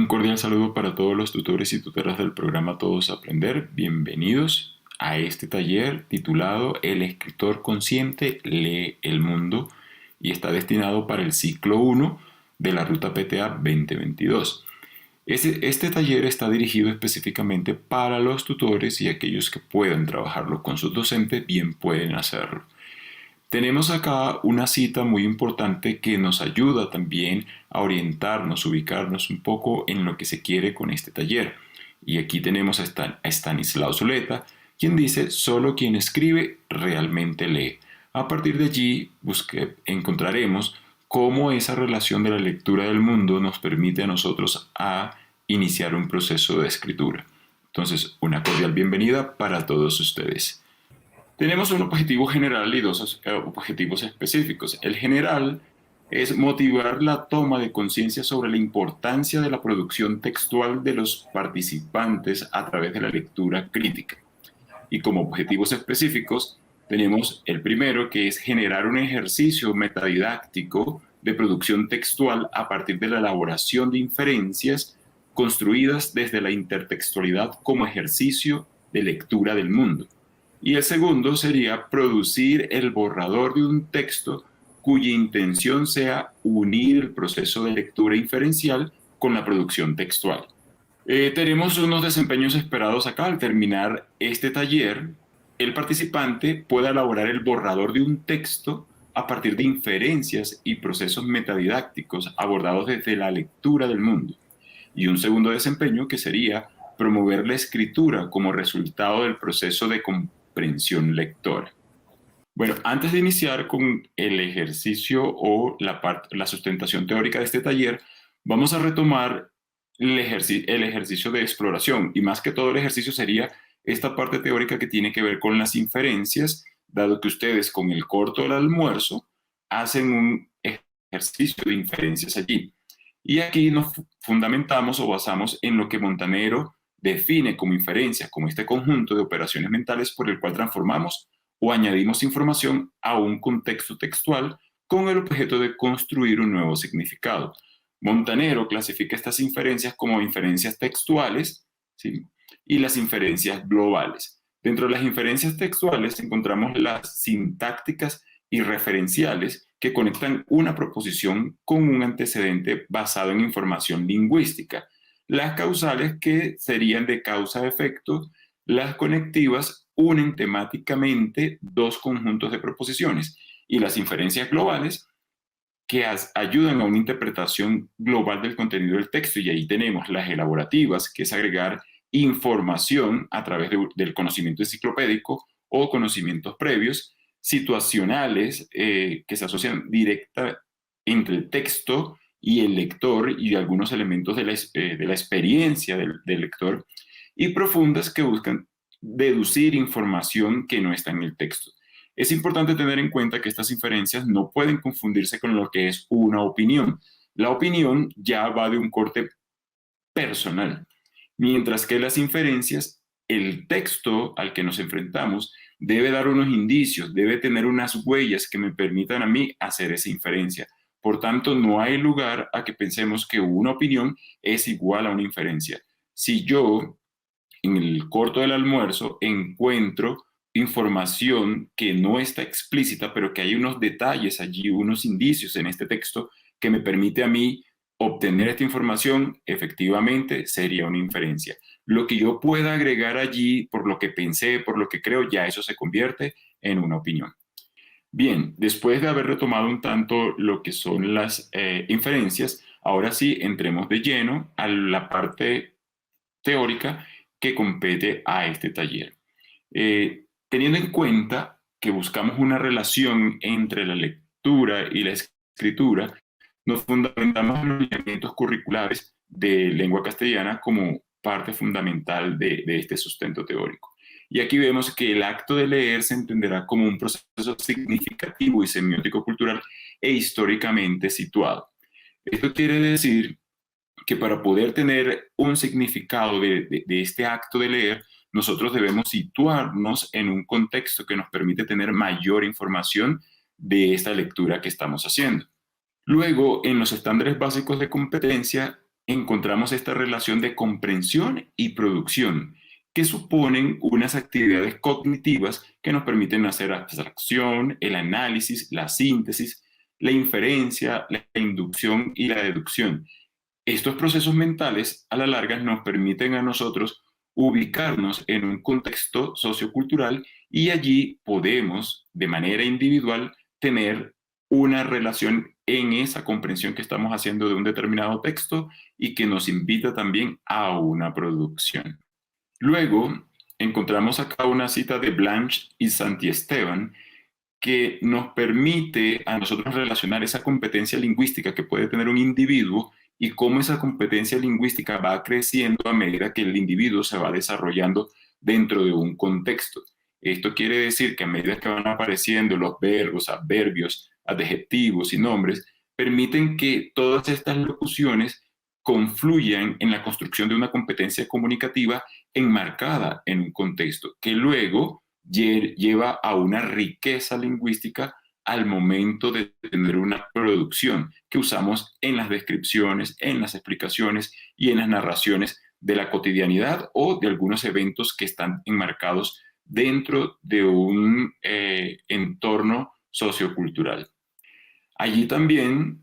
cordial saludo para todos los tutores y tutoras del programa Todos Aprender. Bienvenidos a este taller titulado El escritor consciente lee el mundo y está destinado para el ciclo 1 de la Ruta PTA 2022. Este taller está dirigido específicamente para los tutores y aquellos que puedan trabajarlo con sus docentes, bien pueden hacerlo. Tenemos acá una cita muy importante que nos ayuda también a orientarnos, ubicarnos un poco en lo que se quiere con este taller. Y aquí tenemos a Stanislao Zuleta, quien dice: solo quien escribe realmente lee. A partir de allí encontraremos cómo esa relación de la lectura del mundo nos permite a nosotros a iniciar un proceso de escritura. Entonces, una cordial bienvenida para todos ustedes. Tenemos un objetivo general y dos objetivos específicos. El general es motivar la toma de conciencia sobre la importancia de la producción textual de los participantes a través de la lectura crítica. Y como objetivos específicos tenemos el primero, que es generar un ejercicio metadidáctico de producción textual a partir de la elaboración de inferencias construidas desde la intertextualidad como ejercicio de lectura del mundo. Y el segundo sería producir el borrador de un texto cuya intención sea unir el proceso de lectura inferencial con la producción textual. Tenemos unos desempeños esperados acá. Al terminar este taller, el participante puede elaborar el borrador de un texto a partir de inferencias y procesos metadidácticos abordados desde la lectura del mundo. Y un segundo desempeño que sería promover la escritura como resultado del proceso de comprensión lectora. Bueno, antes de iniciar con el ejercicio o la sustentación teórica de este taller, vamos a retomar el ejercicio de exploración, y más que todo el ejercicio sería esta parte teórica que tiene que ver con las inferencias, dado que ustedes con el corto del almuerzo hacen un ejercicio de inferencias allí. Y aquí nos fundamentamos o basamos en lo que Montanero define como inferencias, como este conjunto de operaciones mentales por el cual transformamos o añadimos información a un contexto textual con el objeto de construir un nuevo significado. Montanero clasifica estas inferencias como inferencias textuales, ¿sí?, y las inferencias globales. Dentro de las inferencias textuales encontramos las sintácticas y referenciales, que conectan una proposición con un antecedente basado en información lingüística. Las causales, que serían de causa-efecto. Las conectivas unen temáticamente dos conjuntos de proposiciones. Y las inferencias globales, que ayudan a una interpretación global del contenido del texto. Y ahí tenemos las elaborativas, que es agregar información a través del conocimiento enciclopédico o conocimientos previos. Situacionales, que se asocian directa entre el texto y el lector y de algunos elementos de la experiencia del lector. Y profundas, que buscan deducir información que no está en el texto. Es importante tener en cuenta que estas inferencias no pueden confundirse con lo que es una opinión. La opinión ya va de un corte personal, mientras que las inferencias, el texto al que nos enfrentamos, debe dar unos indicios, debe tener unas huellas que me permitan a mí hacer esa inferencia. Por tanto, no hay lugar a que pensemos que una opinión es igual a una inferencia. Si yo, en el corto del almuerzo, encuentro información que no está explícita, pero que hay unos detalles allí, unos indicios en este texto que me permite a mí obtener esta información, efectivamente sería una inferencia. Lo que yo pueda agregar allí, por lo que pensé, por lo que creo, ya eso se convierte en una opinión. Bien, después de haber retomado un tanto lo que son las inferencias, ahora sí entremos de lleno a la parte teórica que compete a este taller. Teniendo en cuenta que buscamos una relación entre la lectura y la escritura, nos fundamentamos en los lineamientos curriculares de lengua castellana como parte fundamental de este sustento teórico. Y aquí vemos que el acto de leer se entenderá como un proceso significativo y semiótico cultural e históricamente situado. Esto quiere decir que para poder tener un significado de este acto de leer, nosotros debemos situarnos en un contexto que nos permite tener mayor información de esta lectura que estamos haciendo. Luego, en los estándares básicos de competencia, encontramos esta relación de comprensión y producción, que suponen unas actividades cognitivas que nos permiten hacer abstracción, el análisis, la síntesis, la inferencia, la inducción y la deducción. Estos procesos mentales a la larga nos permiten a nosotros ubicarnos en un contexto sociocultural y allí podemos de manera individual tener una relación en esa comprensión que estamos haciendo de un determinado texto y que nos invita también a una producción. Luego encontramos acá una cita de Blanche y Santiesteban que nos permite a nosotros relacionar esa competencia lingüística que puede tener un individuo y cómo esa competencia lingüística va creciendo a medida que el individuo se va desarrollando dentro de un contexto. Esto quiere decir que a medida que van apareciendo los verbos, adverbios, adjetivos y nombres, permiten que todas estas locuciones confluyan en la construcción de una competencia comunicativa enmarcada en un contexto, que luego lleva a una riqueza lingüística al momento de tener una producción que usamos en las descripciones, en las explicaciones y en las narraciones de la cotidianidad o de algunos eventos que están enmarcados dentro de un entorno sociocultural. Allí también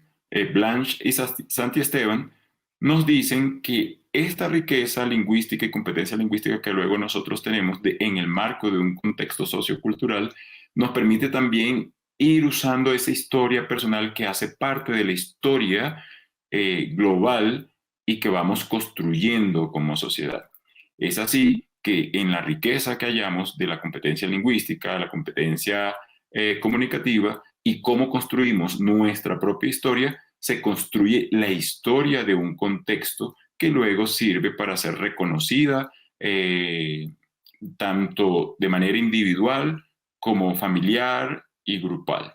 Blanche y Santiesteban nos dicen que esta riqueza lingüística y competencia lingüística que luego nosotros tenemos en el marco de un contexto sociocultural nos permite también ir usando esa historia personal que hace parte de la historia global y que vamos construyendo como sociedad. Es así que en la riqueza que hallamos de la competencia lingüística, la competencia comunicativa y cómo construimos nuestra propia historia, se construye la historia de un contexto que luego sirve para ser reconocida tanto de manera individual como familiar y grupal.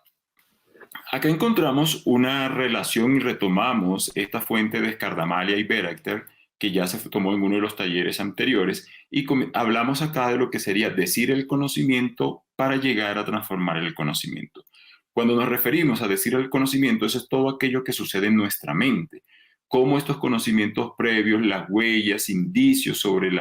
Acá encontramos una relación y retomamos esta fuente de Scardamalia y Beracter que ya se tomó en uno de los talleres anteriores y hablamos acá de lo que sería decir el conocimiento para llegar a transformar el conocimiento. Cuando nos referimos a decir el conocimiento, eso es todo aquello que sucede en nuestra mente, cómo estos conocimientos previos, las huellas, indicios sobre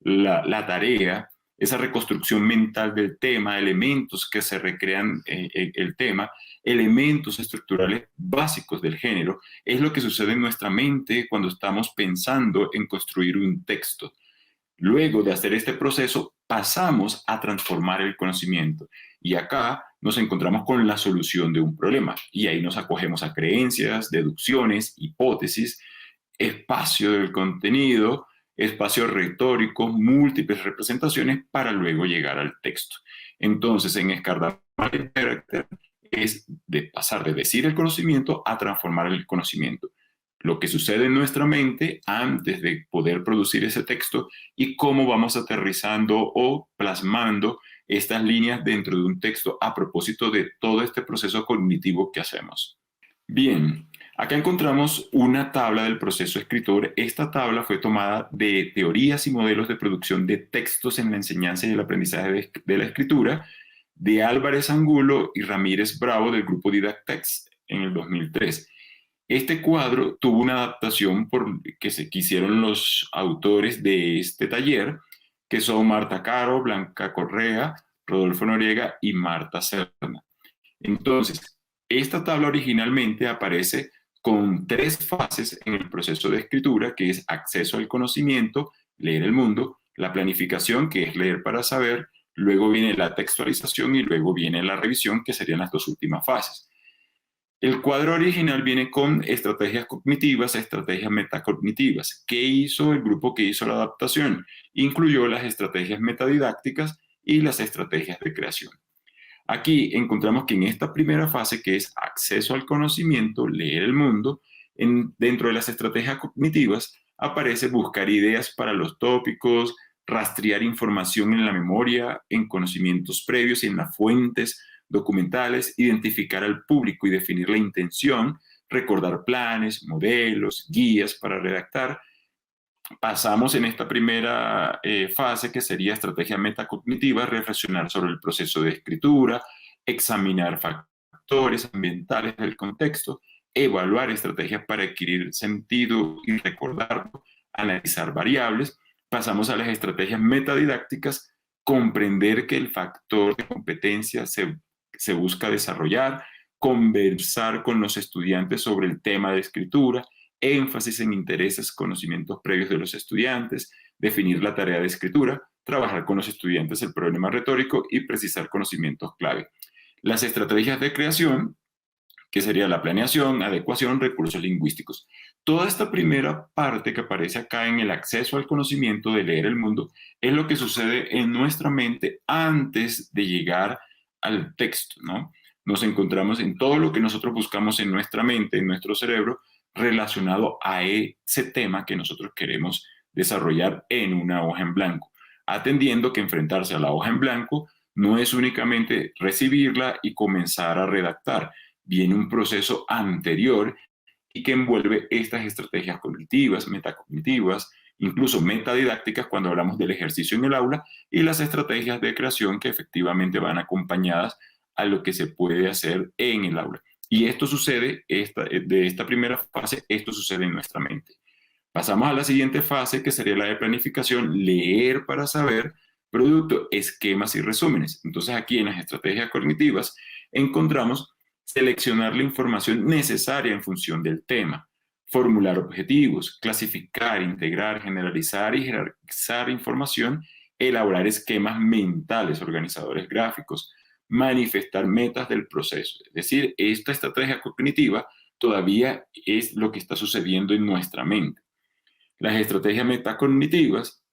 la tarea, esa reconstrucción mental del tema, elementos que se recrean el tema, elementos estructurales básicos del género, es lo que sucede en nuestra mente cuando estamos pensando en construir un texto. Luego de hacer este proceso, pasamos a transformar el conocimiento. Y acá nos encontramos con la solución de un problema. Y ahí nos acogemos a creencias, deducciones, hipótesis, espacio del contenido, espacio retórico, múltiples representaciones para luego llegar al texto. Entonces, en Escardamalia es de pasar de decir el conocimiento a transformar el conocimiento. Lo que sucede en nuestra mente antes de poder producir ese texto y cómo vamos aterrizando o plasmando estas líneas dentro de un texto a propósito de todo este proceso cognitivo que hacemos. Bien, acá encontramos una tabla del proceso escritor. Esta tabla fue tomada de teorías y modelos de producción de textos en la enseñanza y el aprendizaje de la escritura de Álvarez Angulo y Ramírez Bravo del grupo Didactex en el 2003. Este cuadro tuvo una adaptación que se quisieron los autores de este taller, que son Marta Caro, Blanca Correa, Rodolfo Noriega y Marta Serna. Entonces, esta tabla originalmente aparece con 3 fases en el proceso de escritura, que es acceso al conocimiento, leer el mundo, la planificación, que es leer para saber, luego viene la textualización y luego viene la revisión, que serían las 2 últimas fases. El cuadro original viene con estrategias cognitivas, estrategias metacognitivas. ¿Qué hizo el grupo que hizo la adaptación? Incluyó las estrategias metadidácticas y las estrategias de creación. Aquí encontramos que en esta primera fase, que es acceso al conocimiento, leer el mundo, dentro de las estrategias cognitivas aparece buscar ideas para los tópicos, rastrear información en la memoria, en conocimientos previos y en las fuentes documentales, identificar al público y definir la intención, recordar planes, modelos, guías para redactar. Pasamos en esta primera fase, que sería estrategia metacognitiva, reflexionar sobre el proceso de escritura, examinar factores ambientales del contexto, evaluar estrategias para adquirir sentido y recordarlo, analizar variables. Pasamos a las estrategias metadidácticas, comprender que el factor de competencia se busca desarrollar, conversar con los estudiantes sobre el tema de escritura, énfasis en intereses, conocimientos previos de los estudiantes, definir la tarea de escritura, trabajar con los estudiantes el problema retórico y precisar conocimientos clave. Las estrategias de creación, que sería la planeación, adecuación, recursos lingüísticos. Toda esta primera parte que aparece acá en el acceso al conocimiento de leer el mundo es lo que sucede en nuestra mente antes de llegar al texto, ¿no? Nos encontramos en todo lo que nosotros buscamos en nuestra mente, en nuestro cerebro, relacionado a ese tema que nosotros queremos desarrollar en una hoja en blanco, atendiendo que enfrentarse a la hoja en blanco no es únicamente recibirla y comenzar a redactar. Viene un proceso anterior y que envuelve estas estrategias cognitivas, metacognitivas, incluso metadidácticas cuando hablamos del ejercicio en el aula, y las estrategias de creación que efectivamente van acompañadas a lo que se puede hacer en el aula. Y esto sucede, de esta primera fase, esto sucede en nuestra mente. Pasamos a la siguiente fase, que sería la de planificación, leer para saber, producto, esquemas y resúmenes. Entonces aquí en las estrategias cognitivas encontramos seleccionar la información necesaria en función del tema, formular objetivos, clasificar, integrar, generalizar y jerarquizar información, elaborar esquemas mentales, organizadores gráficos, manifestar metas del proceso. Es decir, esta estrategia cognitiva todavía es lo que está sucediendo en nuestra mente. Las estrategias metacognitivas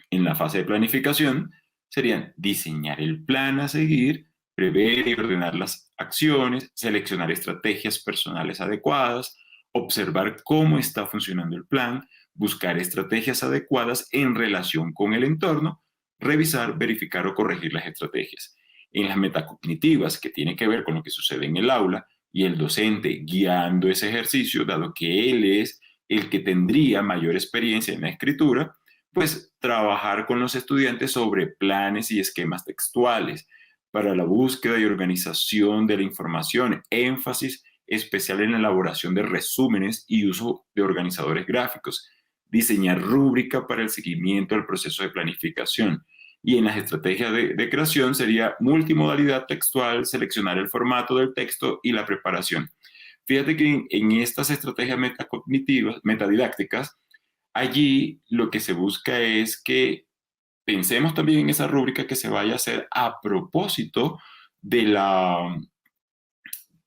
en la fase de planificación serían diseñar el plan a seguir, prever y ordenar las acciones, seleccionar estrategias personales adecuadas, observar cómo está funcionando el plan, buscar estrategias adecuadas en relación con el entorno, revisar, verificar o corregir las estrategias. En las metacognitivas, que tiene que ver con lo que sucede en el aula y el docente guiando ese ejercicio, dado que él es el que tendría mayor experiencia en la escritura, pues trabajar con los estudiantes sobre planes y esquemas textuales para la búsqueda y organización de la información, énfasis especial en la elaboración de resúmenes y uso de organizadores gráficos, diseñar rúbrica para el seguimiento del proceso de planificación. Y en las estrategias de creación sería multimodalidad textual, seleccionar el formato del texto y la preparación. Fíjate que en estas estrategias metacognitivas, metadidácticas, allí lo que se busca es que pensemos también en esa rúbrica que se vaya a hacer a propósito de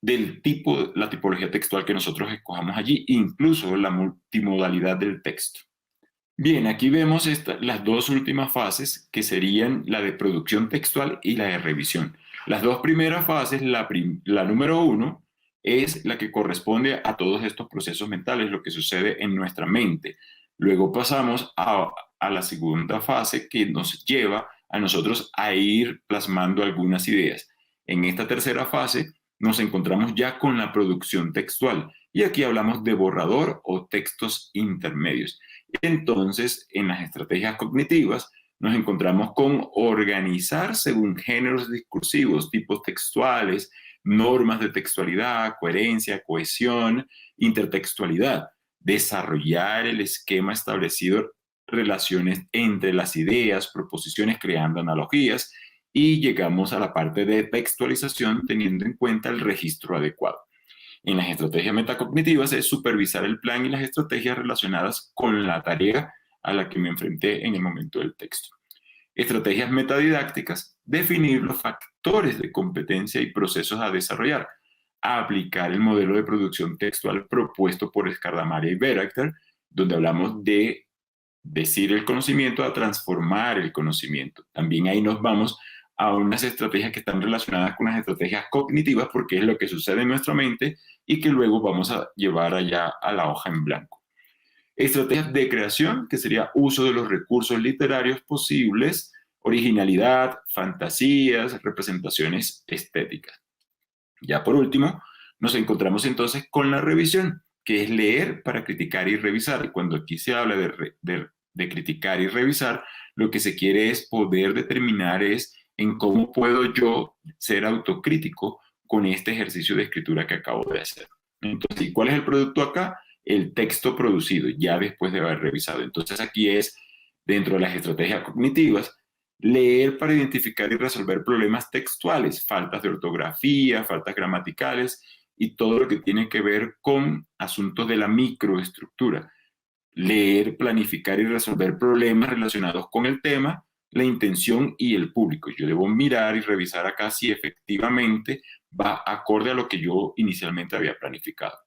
del tipo, la tipología textual que nosotros escojamos allí, incluso la multimodalidad del texto. Bien, aquí vemos las dos últimas fases, que serían la de producción textual y la de revisión. Las dos primeras fases, la número 1, es la que corresponde a todos estos procesos mentales, lo que sucede en nuestra mente. Luego pasamos a la segunda fase, que nos lleva a nosotros a ir plasmando algunas ideas. En esta tercera fase nos encontramos ya con la producción textual, y aquí hablamos de borrador o textos intermedios. Entonces, en las estrategias cognitivas nos encontramos con organizar según géneros discursivos, tipos textuales, normas de textualidad, coherencia, cohesión, intertextualidad, desarrollar el esquema establecido, relaciones entre las ideas, proposiciones, creando analogías, y llegamos a la parte de textualización teniendo en cuenta el registro adecuado. En las estrategias metacognitivas es supervisar el plan y las estrategias relacionadas con la tarea a la que me enfrenté en el momento del texto. Estrategias metadidácticas, definir los factores de competencia y procesos a desarrollar, aplicar el modelo de producción textual propuesto por Scardamaria y Berachter, donde hablamos de decir el conocimiento a transformar el conocimiento. También ahí nos vamos a unas estrategias que están relacionadas con las estrategias cognitivas, porque es lo que sucede en nuestra mente y que luego vamos a llevar allá a la hoja en blanco. Estrategias de creación, que sería uso de los recursos literarios posibles, originalidad, fantasías, representaciones estéticas. Ya por último, nos encontramos entonces con la revisión, que es leer para criticar y revisar. Y cuando aquí se habla de criticar y revisar, lo que se quiere es poder determinar en cómo puedo yo ser autocrítico con este ejercicio de escritura que acabo de hacer. Entonces, ¿y cuál es el producto acá? El texto producido, ya después de haber revisado. Entonces, aquí es, dentro de las estrategias cognitivas, leer para identificar y resolver problemas textuales, faltas de ortografía, faltas gramaticales y todo lo que tiene que ver con asuntos de la microestructura. Leer, planificar y resolver problemas relacionados con el tema, la intención y el público. Yo debo mirar y revisar acá si efectivamente va acorde a lo que yo inicialmente había planificado.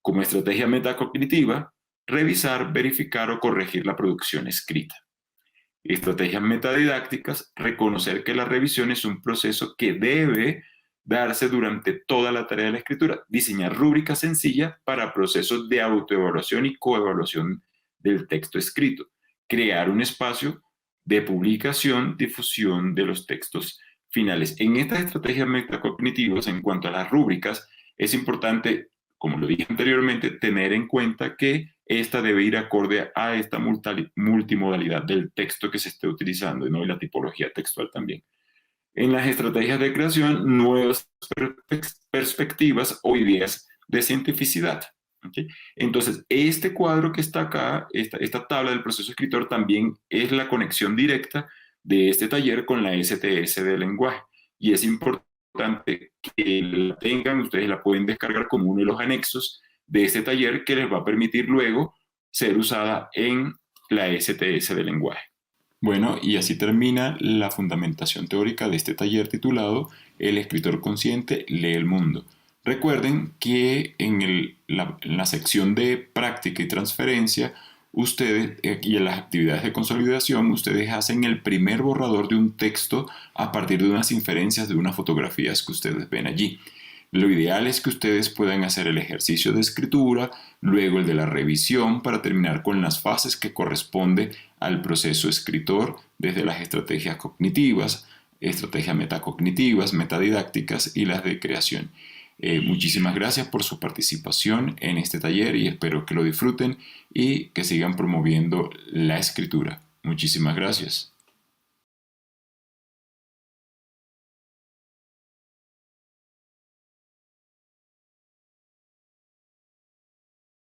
Como estrategia metacognitiva, revisar, verificar o corregir la producción escrita. Estrategias metadidácticas, reconocer que la revisión es un proceso que debe darse durante toda la tarea de la escritura. Diseñar rúbricas sencillas para procesos de autoevaluación y coevaluación del texto escrito. Crear un espacio de publicación, difusión de los textos finales. En estas estrategias metacognitivas, en cuanto a las rúbricas, es importante, como lo dije anteriormente, tener en cuenta que esta debe ir acorde a esta multimodalidad del texto que se esté utilizando, ¿no? Y la tipología textual también. En las estrategias de creación, nuevas perspectivas o ideas de cientificidad. ¿Okay? Entonces, este cuadro que está acá, esta tabla del proceso escritor, también es la conexión directa de este taller con la STS del lenguaje. Y es importante que la tengan, ustedes la pueden descargar como uno de los anexos de este taller que les va a permitir luego ser usada en la STS del lenguaje. Bueno, y así termina la fundamentación teórica de este taller titulado El escritor consciente lee el mundo. Recuerden que en la sección de práctica y transferencia, ustedes, y en las actividades de consolidación, ustedes hacen el primer borrador de un texto a partir de unas inferencias de unas fotografías que ustedes ven allí. Lo ideal es que ustedes puedan hacer el ejercicio de escritura, luego el de la revisión para terminar con las fases que corresponde al proceso escritor desde las estrategias cognitivas, estrategias metacognitivas, metadidácticas y las de creación. Muchísimas gracias por su participación en este taller y espero que lo disfruten y que sigan promoviendo la escritura. Muchísimas gracias.